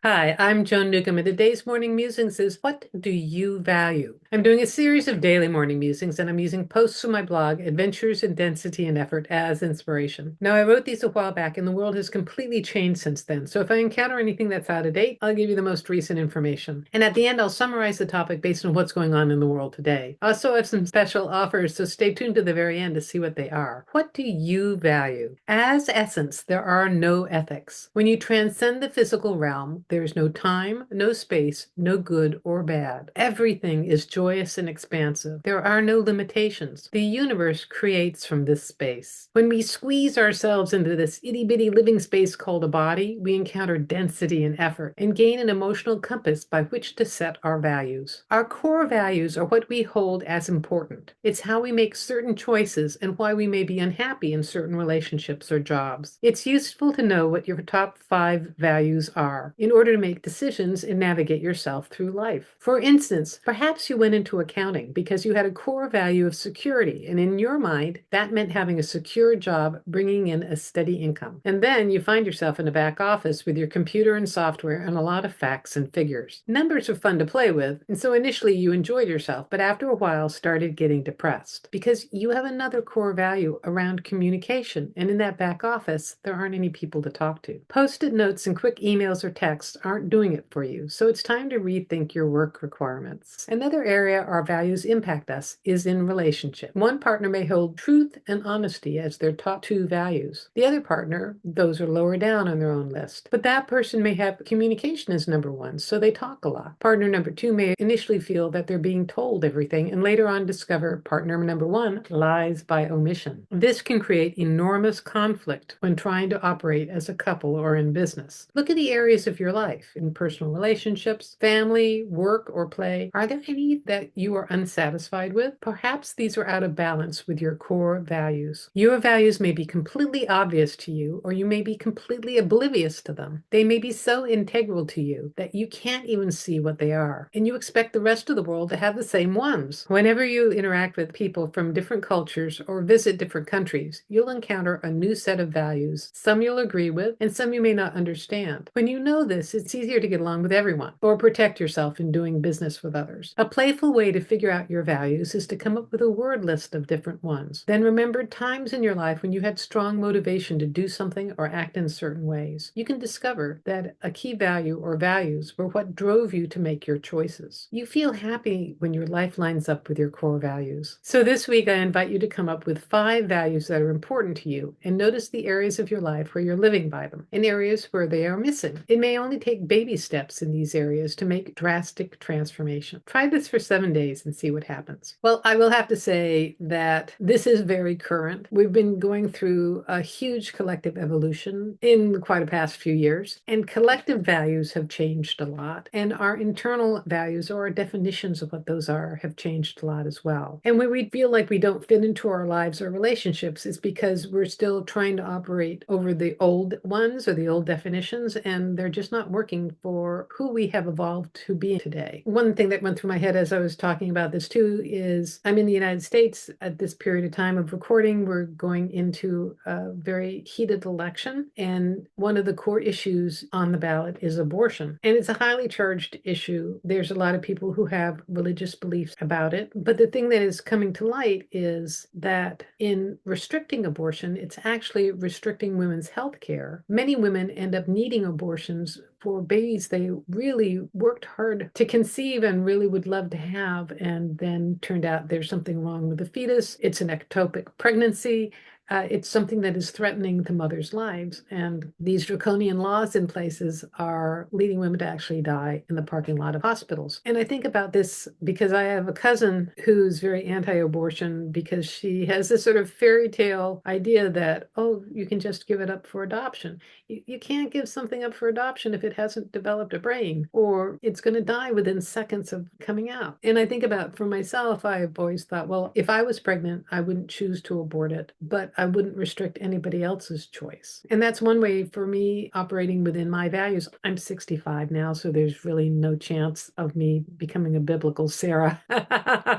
Hi, I'm Joan Newcomb, and today's morning musings is what do you value? I'm doing a series of daily morning musings, and I'm using posts from my blog, Adventures in Density and Effort, as inspiration. Now, I wrote these a while back, and the world has completely changed since then. So if I encounter anything that's out of date, I'll give you the most recent information. And at the end, I'll summarize the topic based on what's going on in the world today. I also have some special offers, so stay tuned to the very end to see what they are. What do you value? As essence, there are no ethics. When you transcend the physical realm, there is no time, no space, no good or bad. Everything is joyous and expansive. There are no limitations. The universe creates from this space. When we squeeze ourselves into this itty-bitty living space called a body, we encounter density and effort and gain an emotional compass by which to set our values. Our core values are what we hold as important. It's how we make certain choices and why we may be unhappy in certain relationships or jobs. It's useful to know what your top 5 values are in order to make decisions and navigate yourself through life. For instance, perhaps you went into accounting because you had a core value of security, and in your mind, that meant having a secure job bringing in a steady income. And then you find yourself in a back office with your computer and software and a lot of facts and figures. Numbers are fun to play with, and so initially you enjoyed yourself, but after a while started getting depressed because you have another core value around communication, and in that back office, there aren't any people to talk to. Post-it notes and quick emails or texts aren't doing it for you, so it's time to rethink your work requirements. Another area our values impact us is in relationship. One partner may hold truth and honesty as their top 2 values. The other partner, those are lower down on their own list, but that person may have communication as number 1, so they talk a lot. Partner number 2 may initially feel that they're being told everything and later on discover partner number 1 lies by omission. This can create enormous conflict when trying to operate as a couple or in business. Look at the areas of your life in personal relationships, family, work, or play. Are there any that you are unsatisfied with? Perhaps these are out of balance with your core values. Your values may be completely obvious to you, or you may be completely oblivious to them. They may be so integral to you that you can't even see what they are, and you expect the rest of the world to have the same ones. Whenever you interact with people from different cultures or visit different countries, you'll encounter a new set of values. Some you'll agree with, and some you may not understand. When you know this, it's easier to get along with everyone or protect yourself in doing business with others. A playful way to figure out your values is to come up with a word list of different ones. Then remember times in your life when you had strong motivation to do something or act in certain ways. You can discover that a key value or values were what drove you to make your choices. You feel happy when your life lines up with your core values. So this week, I invite you to come up with 5 values that are important to you and notice the areas of your life where you're living by them and areas where they are missing. It may only take baby steps in these areas to make drastic transformation. Try this for 7 days and see what happens. Well, I will have to say that this is very current. We've been going through a huge collective evolution in quite a past few years, and collective values have changed a lot, and our internal values or our definitions of what those are have changed a lot as well. And when we feel like we don't fit into our lives or relationships, it's because we're still trying to operate over the old ones or the old definitions, and they're just not working for who we have evolved to be today. One thing that went through my head as I was talking about this too is I'm in the United States at this period of time of recording. We're going into a very heated election, and one of the core issues on the ballot is abortion. And it's a highly charged issue. There's a lot of people who have religious beliefs about it. But the thing that is coming to light is that in restricting abortion, it's actually restricting women's health care. Many women end up needing abortions for babies they really worked hard to conceive and really would love to have, and then turned out there's something wrong with the fetus. It's an ectopic pregnancy. It's something that is threatening the mother's lives. And these draconian laws in places are leading women to actually die in the parking lot of hospitals. And I think about this because I have a cousin who's very anti-abortion because she has this sort of fairy tale idea that, oh, you can just give it up for adoption. You can't give something up for adoption if it hasn't developed a brain, or it's going to die within seconds of coming out. And I think about for myself, I've always thought, well, if I was pregnant, I wouldn't choose to abort it, but I wouldn't restrict anybody else's choice. And that's one way for me operating within my values. I'm 65 now, so there's really no chance of me becoming a biblical Sarah.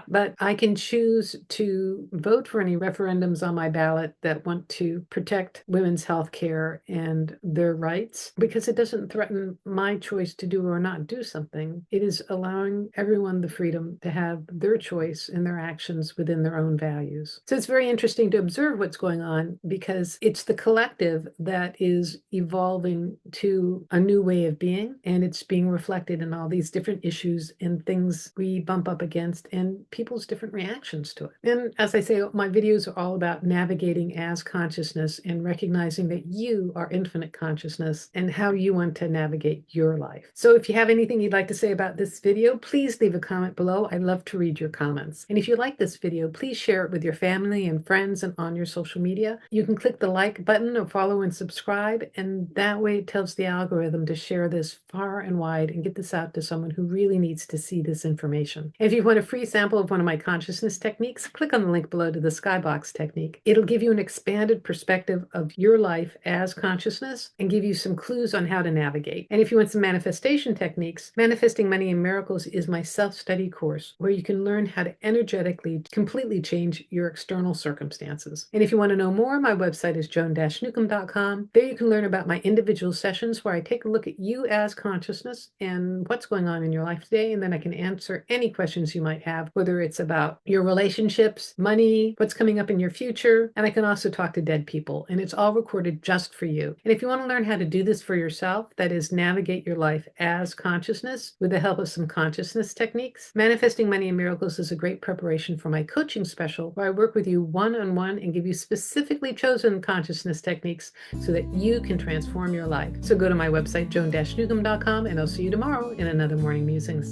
But I can choose to vote for any referendums on my ballot that want to protect women's health care and their rights, because it doesn't threaten my choice to do or not do something. It is allowing everyone the freedom to have their choice in their actions within their own values. So it's very interesting to observe what's going on, because it's the collective that is evolving to a new way of being, and it's being reflected in all these different issues and things we bump up against and people's different reactions to it. And as I say, my videos are all about navigating as consciousness and recognizing that you are infinite consciousness and how you want to navigate your life. So if you have anything you'd like to say about this video, please leave a comment below. I love to read your comments. And if you like this video, please share it with your family and friends and on your social media. You can click the like button or follow and subscribe, and that way it tells the algorithm to share this far and wide and get this out to someone who really needs to see this information. If you want a free sample of one of my consciousness techniques, click on the link below to the skybox technique. It'll give you an expanded perspective of your life as consciousness and give you some clues on how to navigate. And if you want some manifestation techniques, Manifesting Money and Miracles is my self-study course where you can learn how to energetically completely change your external circumstances. And if you want to know more, my website is joan-newcomb.com. There you can learn about my individual sessions where I take a look at you as consciousness and what's going on in your life today, and then I can answer any questions you might have, whether it's about your relationships, money, what's coming up in your future, and I can also talk to dead people, and it's all recorded just for you. And if you want to learn how to do this for yourself, that is, navigate your life as consciousness with the help of some consciousness techniques, Manifesting Money and Miracles is a great preparation for my coaching special where I work with you one-on-one and give you specifically chosen consciousness techniques so that you can transform your life. So go to my website, joan-newcomb.com, and I'll see you tomorrow in another Morning Musings.